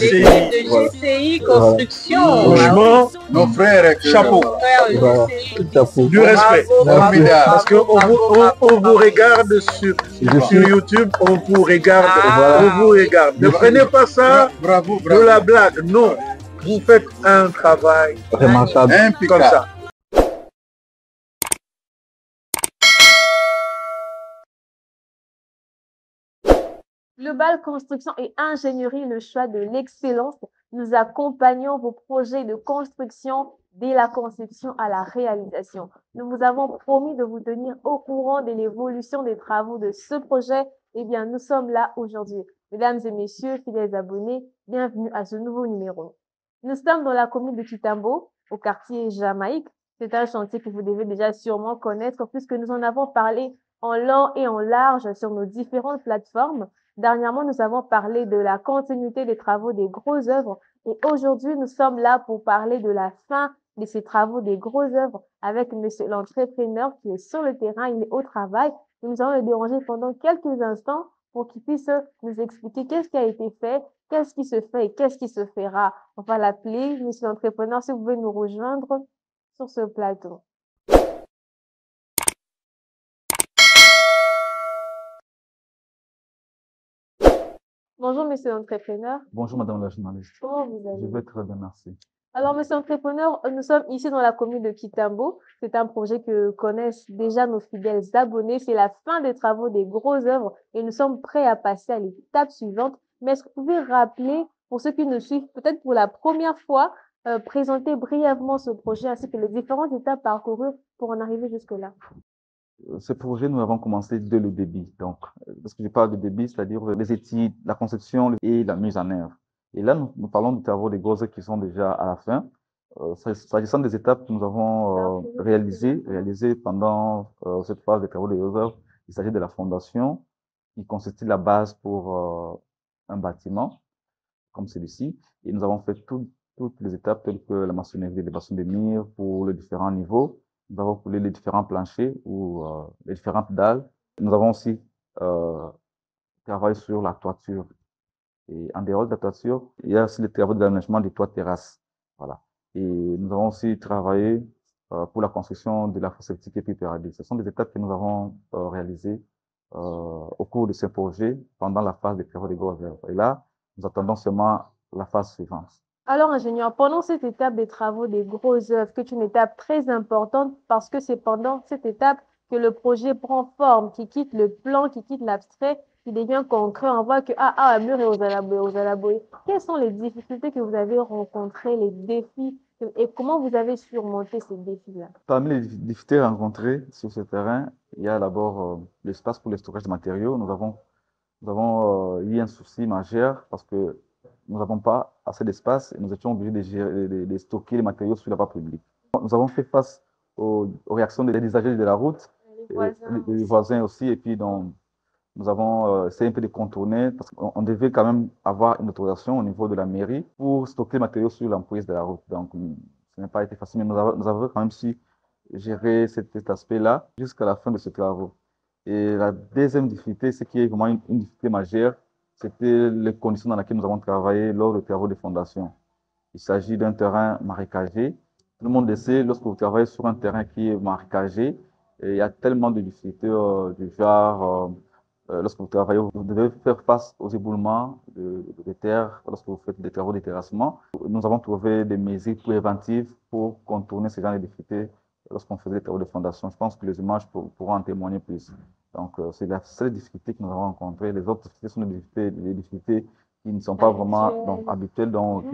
GCI. Voilà. GCI Construction. Franchement, Nos frères, chapeau. Voilà. Chapeau. Du respect. Parce qu'on vous regarde sur YouTube, on vous regarde. On vous regarde. Ne prenez pas ça bravo, de la blague. Non. Vous faites un travail remarquable comme ça. Global Construction et Ingénierie, le choix de l'excellence. Nous accompagnons vos projets de construction dès la conception à la réalisation. Nous vous avons promis de vous tenir au courant de l'évolution des travaux de ce projet. Eh bien, nous sommes là aujourd'hui. Mesdames et messieurs, fidèles abonnés, bienvenue à ce nouveau numéro. Nous sommes dans la commune de Kitambo, au quartier Jamaïque. C'est un chantier que vous devez déjà sûrement connaître puisque nous en avons parlé en long et en large sur nos différentes plateformes. Dernièrement, nous avons parlé de la continuité des travaux des grosses œuvres et aujourd'hui, nous sommes là pour parler de la fin de ces travaux des grosses œuvres avec monsieur l'entrepreneur qui est sur le terrain, il est au travail. Et nous allons le déranger pendant quelques instants pour qu'il puisse nous expliquer qu'est-ce qui a été fait, qu'est-ce qui se fait et qu'est-ce qui se fera. On va l'appeler monsieur l'entrepreneur, si vous pouvez nous rejoindre sur ce plateau. Bonjour, monsieur l'entrepreneur. Bonjour, madame la journaliste. Comment vous allez? Je vais très bien, merci. Alors, monsieur l'entrepreneur, nous sommes ici dans la commune de Kitambo. C'est un projet que connaissent déjà nos fidèles abonnés. C'est la fin des travaux des grosses œuvres et nous sommes prêts à passer à l'étape suivante. Mais est-ce que vous pouvez rappeler, pour ceux qui nous suivent peut-être pour la première fois, présenter brièvement ce projet ainsi que les différentes étapes parcourues pour en arriver jusque-là? Ce projet, nous avons commencé dès le début. Donc, parce que je parle de début, c'est-à-dire les études, la conception et la mise en œuvre. Et là, nous parlons des travaux des grosses œuvres qui sont déjà à la fin. S'agissant des étapes que nous avons réalisées pendant cette phase des travaux des grosses œuvres, il s'agit de la fondation qui constitue la base pour un bâtiment comme celui-ci. Et nous avons fait toutes les étapes telles que la maçonnerie, l'élévation des murs pour les différents niveaux. Nous avons coulé les différents planchers ou les différentes dalles. Nous avons aussi travaillé sur la toiture. Et en dehors de la toiture, il y a aussi les travaux d'aménagement des toits terrasses. Voilà. Et nous avons aussi travaillé pour la construction de la fosse septique et puis pyramide. Ce sont des étapes que nous avons réalisées au cours de ce projet pendant la phase des travaux des grosses œuvres. Et là, nous attendons seulement la phase suivante. Alors, ingénieur, pendant cette étape des travaux des grosses œuvres, qui est une étape très importante parce que c'est pendant cette étape que le projet prend forme, qui quitte le plan, qui quitte l'abstrait, qui devient concret. On voit que, un mur est aux alaboyés. Quelles sont les difficultés que vous avez rencontrées, les défis, et comment vous avez surmonté ces défis-là? Parmi les difficultés rencontrées sur ce terrain, il y a d'abord l'espace pour le stockage de matériaux. Nous avons eu un souci majeur parce que nous n'avons pas assez d'espace et nous étions obligés de stocker les matériaux sur la voie publique. Nous avons fait face aux réactions des usagers de la route, des voisins aussi, et puis donc, nous avons essayé un peu de contourner parce qu'on devait quand même avoir une autorisation au niveau de la mairie pour stocker les matériaux sur l'emprise de la route. Donc, ce n'a pas été facile, mais nous avons quand même su gérer cet aspect-là jusqu'à la fin de ce travaux. Et la deuxième difficulté, c'est qu'il y a vraiment une difficulté majeure, c'était les conditions dans lesquelles nous avons travaillé lors des travaux de fondation. Il s'agit d'un terrain marécagé. Tout le monde le sait, lorsque vous travaillez sur un terrain qui est marécagé, il y a tellement de difficultés du genre, lorsque vous travaillez, vous devez faire face aux éboulements de terre lorsque vous faites des travaux de terrassement. Nous avons trouvé des mesures préventives pour contourner ce genre de difficultés lorsqu'on faisait des travaux de fondation. Je pense que les images pourront en témoigner plus. Donc, c'est la seule difficulté que nous avons rencontrée. Les autres difficultés sont des difficultés qui ne sont pas vraiment habituelles. Donc,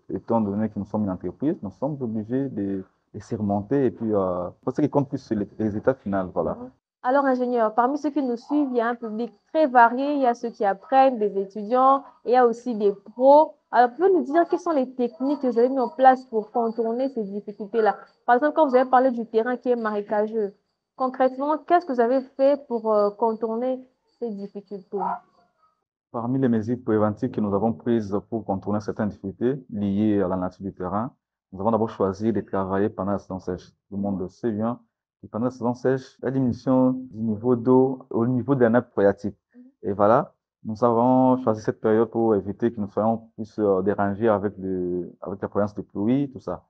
étant donné que nous sommes une entreprise, nous sommes obligés de surmonter. Et puis, ce qui compte plus, c'est les étapes finales. Voilà. Alors, ingénieur, parmi ceux qui nous suivent, il y a un public très varié. Il y a ceux qui apprennent, des étudiants, et il y a aussi des pros. Alors, pouvez-vous nous dire quelles sont les techniques que vous avez mises en place pour contourner ces difficultés-là? Par exemple, quand vous avez parlé du terrain qui est marécageux, concrètement, qu'est-ce que vous avez fait pour contourner ces difficultés? Parmi les mesures préventives que nous avons prises pour contourner certaines difficultés liées à la nature du terrain, nous avons d'abord choisi de travailler pendant la saison sèche. Tout le monde le sait bien. Et pendant la saison sèche, la diminution du niveau d'eau au niveau de la nappe phréatique. Et voilà, Nous avons choisi cette période pour éviter que nous soyons plus dérangés avec la présence de pluie, tout ça.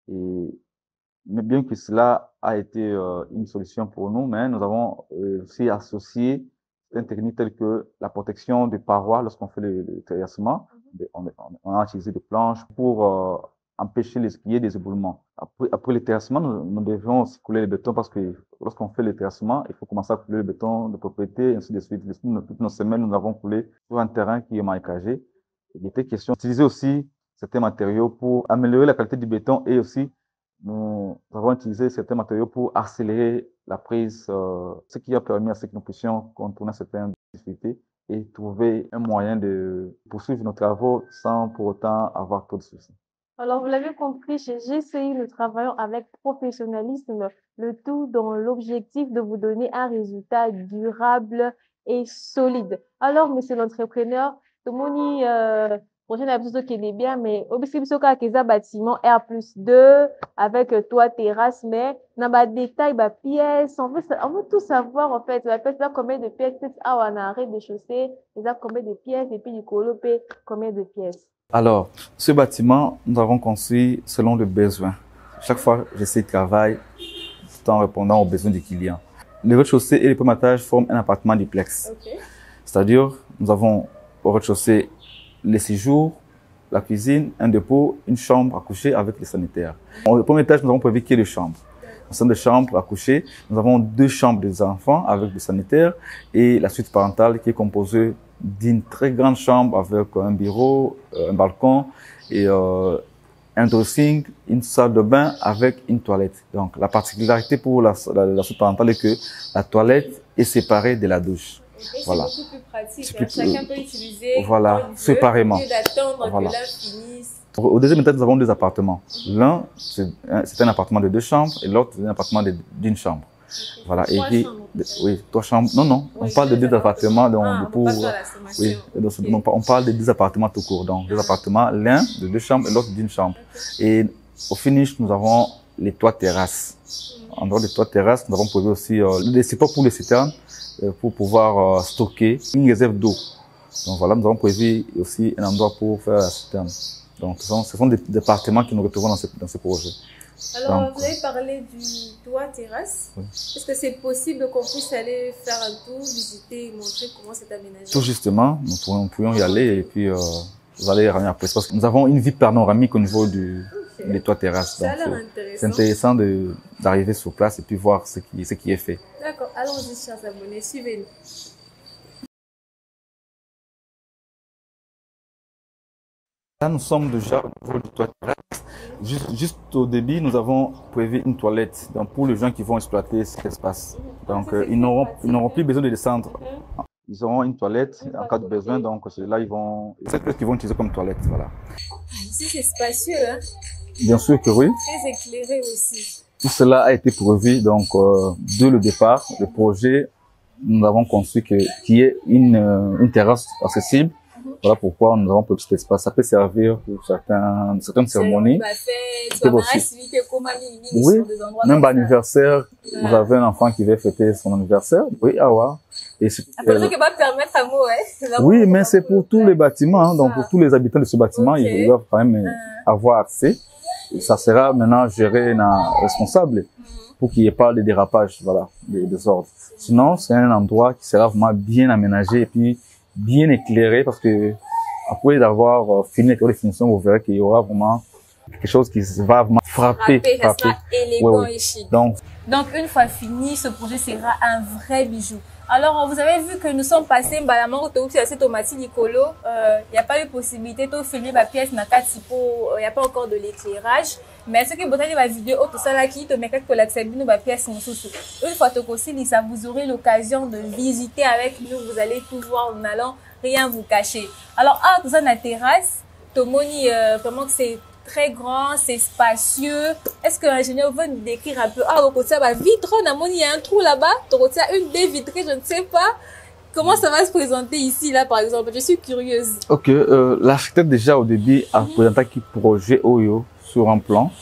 Mais bien que cela a été une solution pour nous, mais nous avons aussi associé certaines techniques telles que la protection des parois lorsqu'on fait le terrassement. On a utilisé des planches pour empêcher qu'il y ait des éboulements. Après le terrassement, nous devions aussi couler le béton parce que lorsqu'on fait le terrassement, il faut commencer à couler le béton de propriété, et ainsi de suite. Toutes nos semaines, nous avons coulé sur un terrain qui est marécagé. Il était question d'utiliser aussi certains matériaux pour améliorer la qualité du béton et aussi nous avons utilisé certains matériaux pour accélérer la prise, ce qui a permis à ce que nous puissions contourner certaines difficultés et trouver un moyen de poursuivre nos travaux sans pour autant avoir trop de soucis. Alors, vous l'avez compris, chez GCI, nous travaillons avec professionnalisme, le tout dans l'objectif de vous donner un résultat durable et solide. Alors, monsieur l'entrepreneur, tout le monde prochaine épisode qui est bien, mais au bisibi soka keza bâtiment R+2 avec toit terrasse, mais dans bas détail bas pièces, on veut tout savoir en fait. La pièce là combien de pièces, ah on a arrêt de chaussée, ils ont combien de pièces et puis du colopé combien de pièces. Alors, ce bâtiment, nous avons construit selon le besoin. Chaque fois, j'essaie de travailler tout en répondant aux besoins du client. Le rez-de-chaussée et le premier étage forment un appartement duplex. Okay. C'est-à-dire, nous avons au rez-de-chaussée les séjours, la cuisine, un dépôt, une chambre à coucher avec les sanitaires. Au premier étage, nous avons prévu qu'il y ait 2 chambres. Au sein de chambres à coucher, nous avons 2 chambres des enfants avec des sanitaires et la suite parentale qui est composée d'une très grande chambre avec un bureau, un balcon et un dressing, une salle de bain avec une toilette. Donc, la particularité pour la suite parentale est que la toilette est séparée de la douche. Et voilà. C'est beaucoup plus pratique. Chacun peut utiliser séparément. Au lieu d'attendre que l'un finisse. Au deuxième étage, nous avons 2 appartements. L'un, c'est un appartement de 2 chambres et l'autre, c'est un appartement d'une chambre. Okay. Voilà. 3 et chambres. Oui, 3 chambres. Non. Oui, on parle de 2 appartements. Donc, on parle de 2 appartements tout court. Donc, 2 appartements, l'un de 2 chambres et l'autre d'une chambre. Okay. Et au finish, nous avons les toits terrasses. En dehors des toits terrasses, nous avons prévu aussi des supports pour les citernes pour pouvoir stocker une réserve d'eau. Donc voilà, nous avons prévu aussi un endroit pour faire la citerne. Donc ce sont des départements que nous retrouvons dans ce projet. Alors, donc, vous avez parlé du toit terrasse. Oui. Est-ce que c'est possible qu'on puisse aller faire un tour, visiter et montrer comment c'est aménagé? Tout justement, nous pourrions y aller et puis vous allez revenir après. Parce que nous avons une vue panoramique au niveau des toits terrasses. Ça a l'air intéressant. C'est intéressant d'arriver sur place et puis voir ce qui est fait. D'accord, allons-y, chers abonnés, suivez-nous. Là, nous sommes déjà au niveau du toit terrasse. Juste au début, nous avons prévu une toilette donc pour les gens qui vont exploiter cet espace. Donc, ils n'auront plus besoin de descendre. Ils auront une toilette en cas de besoin. Donc, c'est là c'est ce qu'ils vont utiliser comme toilette. Voilà. Ici, c'est spacieux, hein? Bien sûr que oui. Très éclairé aussi. Tout cela a été prévu. Donc, dès le départ, le projet, nous avons conçu qu'il y ait une terrasse accessible. Voilà pourquoi nous avons petit espace. Ça peut servir pour certaines cérémonies. Oui, même anniversaire. Vous avez un enfant qui veut fêter son anniversaire. Oui, oui, mais c'est pour tous les bâtiments. Hein, donc, pour tous les habitants de ce bâtiment, ils doivent quand même avoir accès. Et ça sera maintenant géré un responsable pour qu'il n'y ait pas de dérapage, voilà, des désordres. Sinon, c'est un endroit qui sera vraiment bien aménagé et puis bien éclairé parce que après d'avoir fini les finitions, vous verrez qu'il y aura vraiment quelque chose qui va vraiment frapper. Ça sera élégant et chic. Donc, une fois fini, ce projet sera un vrai bijou. Alors, vous avez vu que nous sommes passés, la tomate Nicolo, il n'y a pas eu possibilité de filmer la pièce, il n'y a pas encore de l'éclairage. Mais ce que vous avez la vidéo, tout ça là, qui te met que la pièce, une fois que vous aurez l'occasion de visiter avec nous, vous allez tout voir en allant rien vous cacher. Alors, tout ça, la terrasse, Tomoni, vraiment que c'est très grand, c'est spacieux. Est-ce que l'ingénieur veut nous décrire un peu? Au côté, vitre, il y a un trou là-bas, une baie vitrée, je ne sais pas. Comment ça va se présenter ici, là, par exemple? Je suis curieuse. Ok, l'architecte, déjà, au début, a présenté un projet OYO sur un plan.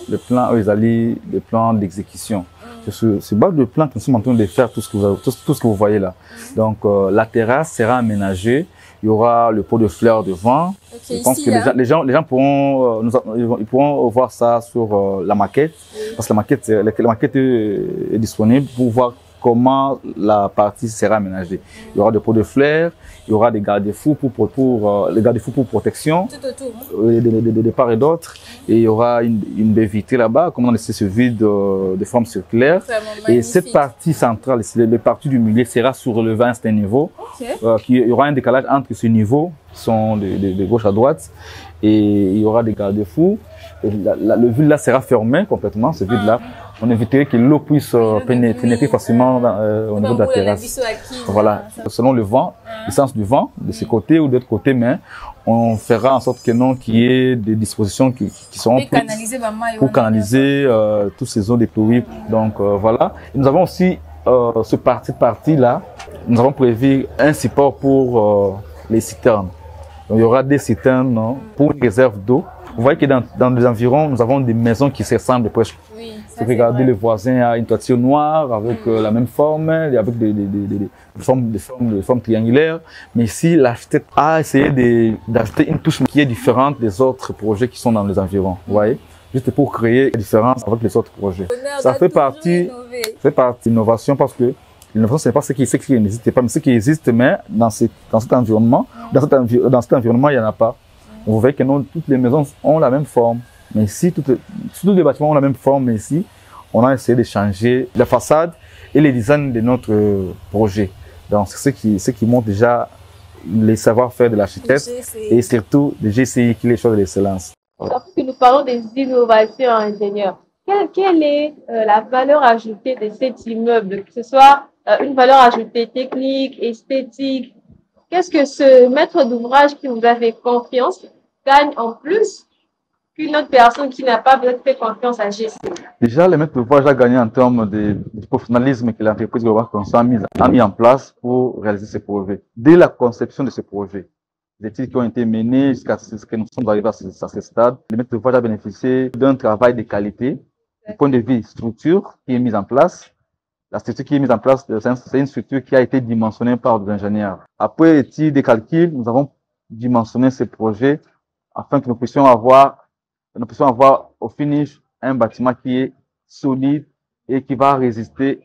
Le plan, ils allaient, le plan d'exécution. c'est ce bas de plan que nous sommes en train de faire tout ce que vous voyez là. Donc, la terrasse sera aménagée. Il y aura le pot de fleurs devant. Okay, je pense ici, que les gens pourront, ils pourront voir ça sur la maquette. Oui. Parce que la maquette est disponible pour voir comment la partie sera aménagée. Il y aura des pots de fleurs, il y aura des garde-fous les garde-fous pour protection, tout autour, de part et d'autre. Et il y aura une baie vitrée là-bas, comme on a laissé ce vide de forme circulaire. Et cette partie centrale, la partie du milieu sera surélevée à un certain niveau. Okay. Il y aura un décalage entre ces niveaux qui sont de gauche à droite. Et il y aura des garde-fous. Le vide là sera fermé complètement, ce vide là. On éviterait que l'eau puisse pénétrer facilement au niveau de la terrasse. Voilà, selon le vent, le sens du vent, de ce côté ou de l'autre côté, mais on fera en sorte que non, qu'il y ait des dispositions qui seront prises pour canaliser toutes ces eaux déployées. Donc voilà. Et nous avons aussi cette partie là, nous avons prévu un support pour les citernes. Donc, il y aura des citernes pour une réserve d'eau. Vous voyez que dans les environs, nous avons des maisons qui se ressemblent presque. Oui, si vous regardez, le voisin a une toiture noire avec la même forme, avec des formes triangulaires. Mais ici, l'architecte a essayé d'ajouter une touche qui est différente des autres projets qui sont dans les environs. Vous voyez, juste pour créer la différence avec les autres projets. Ça fait partie de l'innovation parce que l'innovation, ce n'est pas ce qui n'existe pas, mais ce qui existe, mais dans cet environnement, dans cet environnement, il n'y en a pas. Vous voyez que non, toutes les maisons ont la même forme. Mais ici, tous les bâtiments ont la même forme. Mais ici, on a essayé de changer la façade et les designs de notre projet. Donc, c'est ce qui montre déjà les savoir-faire de l'architecte et surtout de GCI qui est les choses de l'excellence. Lorsque nous parlons des innovations ingénieurs, quelle est la valeur ajoutée de cet immeuble, que ce soit une valeur ajoutée technique, esthétique? Qu'est-ce que ce maître d'ouvrage qui vous a fait confiance gagne en plus qu'une autre personne qui n'a pas fait confiance à GCI? Déjà, le maître d'ouvrage a gagné en termes de professionnalisme que l'entreprise Global Constant a mis en place pour réaliser ce projet. Dès la conception de ce projet, les études qui ont été menées jusqu'à ce que nous sommes arrivés à ce stade, le maître d'ouvrage a bénéficié d'un travail de qualité, du point de vue structure qui est mise en place. La structure qui est mise en place, c'est une structure qui a été dimensionnée par des ingénieurs. Après études et calculs, nous avons dimensionné ce projet afin que nous puissions avoir au finish un bâtiment qui est solide et qui va résister.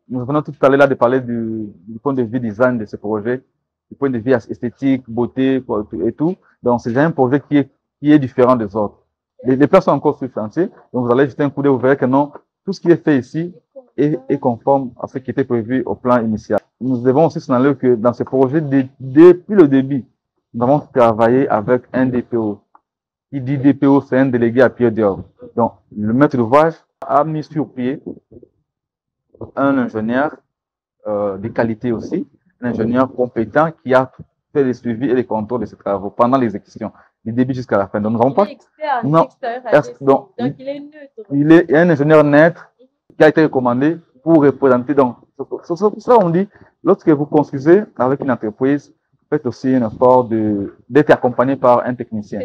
Nous venons tout à l'heure de parler du point de vue design de ce projet, du point de vue esthétique, beauté et tout. Donc c'est un projet qui est différent des autres. Les plans sont encore sur le chantier, donc vous allez jeter un coup d'œil, vous verrez que non, tout ce qui est fait ici est conforme à ce qui était prévu au plan initial. Nous devons aussi signaler que dans ce projet, depuis le début, nous avons travaillé avec un DPO. Qui dit DPO, c'est un délégué à pied d'œuvre. Donc, le maître d'ouvrage a mis sur pied un ingénieur de qualité aussi, un ingénieur compétent qui a fait les suivis et les contrôles de ces travaux pendant l'exécution, du début jusqu'à la fin. Donc, nous n'avons pas. Donc, il est neutre. Il est un ingénieur neutre qui a été recommandé pour représenter. Donc, c'est pour ça on dit, lorsque vous construisez avec une entreprise, faites aussi un effort d'être accompagné par un technicien.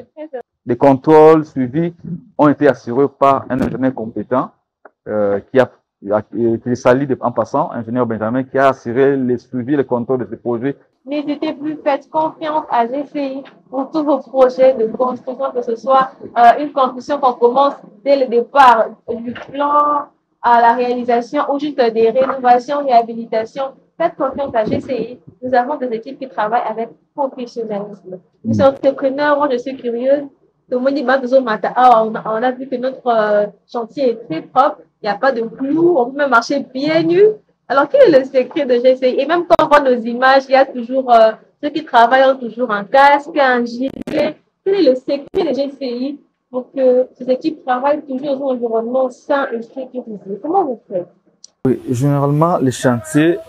Les contrôles suivis ont été assurés par un ingénieur compétent qui est sali en passant, ingénieur Benjamin, qui a assuré les suivis, les contrôles de ce projet. N'hésitez plus, faites confiance à GCI pour tous vos projets de construction, que ce soit une construction qu'on commence dès le départ, du plan à la réalisation ou juste des rénovations, réhabilitations. Faites confiance à GCI. Nous avons des équipes qui travaillent avec professionnalisme. Nous sommes entrepreneurs, moi je suis curieuse. On a vu que notre chantier est très propre, il n'y a pas de clous, on peut même marcher bien nu. Alors, quel est le secret de GCI? Et même quand on voit nos images, il y a toujours ceux qui travaillent ont toujours un casque, un gilet. Quel est le secret de GCI pour que ces équipes travaillent toujours dans un environnement sain et sécurisé? Comment vous faites? Oui, généralement, les chantiers,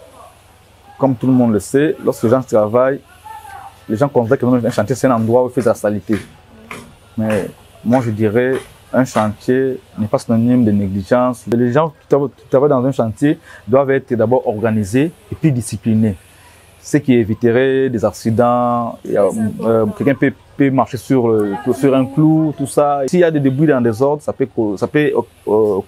comme tout le monde le sait, lorsque les gens travaillent, les gens considèrent que un chantier, c'est un endroit où il fait de la saleté. Mais moi, je dirais, un chantier n'est pas synonyme de négligence. Les gens qui travaillent dans un chantier doivent être d'abord organisés et puis disciplinés. ce qui éviterait des accidents. Quelqu'un peut marcher sur un clou, tout ça. S'il y a des débris dans des ordres, ça peut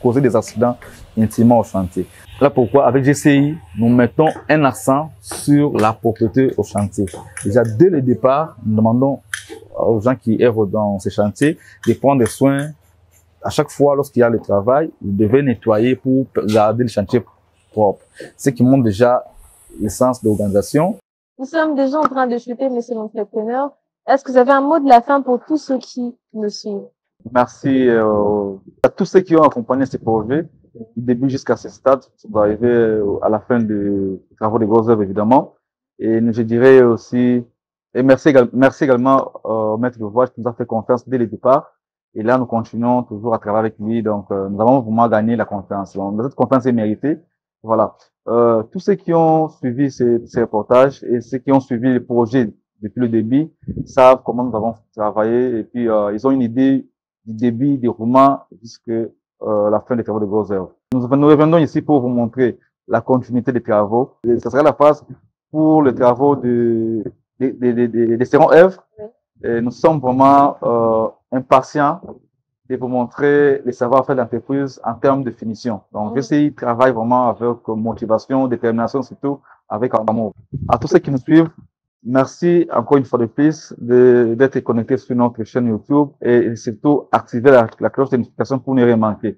causer des accidents intimement au chantier. Là pourquoi, avec GCI, nous mettons un accent sur la propreté au chantier. Déjà, dès le départ, nous demandons aux gens qui œuvrent dans ces chantiers de prendre soin. À chaque fois, lorsqu'il y a le travail, vous devez nettoyer pour garder le chantier propre. Ce qui montre déjà l'essence de l'organisation. Nous sommes déjà en train de chuter, monsieur l'entrepreneur. Est-ce que vous avez un mot de la fin pour tous ceux qui nous suivent? Merci à tous ceux qui ont accompagné ces projets, du début jusqu'à ce stade. On va arriver à la fin des travaux de grosses œuvres, évidemment. Et je dirais aussi, et merci également au maître d'ouvrage qui nous a fait confiance dès le départ. Et là, nous continuons toujours à travailler avec lui. Donc, nous avons vraiment gagné la confiance. Donc, cette confiance est méritée. Voilà. Tous ceux qui ont suivi ces reportages et ceux qui ont suivi les projets depuis le début savent comment nous avons travaillé. Et puis, ils ont une idée du début des romans jusqu'à la fin des travaux de grosses œuvres. Nous revenons ici pour vous montrer la continuité des travaux. Et ce sera la phase pour les travaux des second œuvres. Et nous sommes vraiment impatients de vous montrer les savoir-faire de l'entreprise en termes de finition. Donc, GCI travaille vraiment avec motivation, détermination, surtout avec amour. À tous ceux qui nous suivent, merci encore une fois de plus d'être connectés sur notre chaîne YouTube et surtout activer la cloche de notification pour ne rien manquer.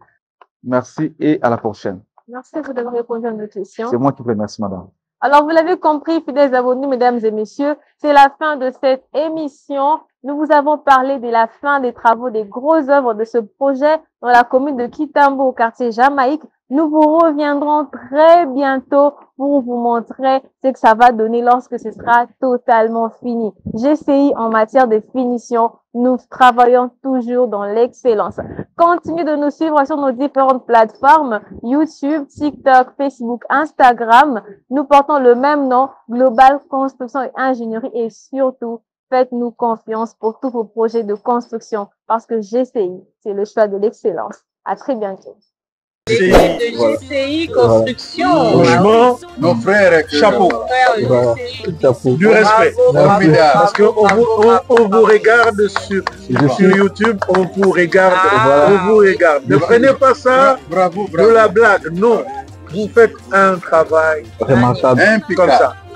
Merci et à la prochaine. Merci d'avoir répondu à nos questions. C'est moi qui vous remercie, madame. Alors, vous l'avez compris, fidèles abonnés, mesdames et messieurs, c'est la fin de cette émission. Nous vous avons parlé de la fin des travaux, des grosses œuvres de ce projet dans la commune de Kitambo, au quartier Jamaïque. Nous vous reviendrons très bientôt pour vous montrer ce que ça va donner lorsque ce sera totalement fini. GCI en matière de finition, nous travaillons toujours dans l'excellence. Continuez de nous suivre sur nos différentes plateformes, YouTube, TikTok, Facebook, Instagram. Nous portons le même nom, Global Construction et Ingénierie, et surtout, faites-nous confiance pour tous vos projets de construction parce que GCI, c'est le choix de l'excellence. À très bientôt. GCI Construction. Franchement, nos frères, chapeau. Chapeau. Du respect. Parce qu'on vous regarde sur YouTube, on vous regarde. Ne prenez pas ça de la blague. Non. Vous faites un travail Remarquable. comme ça.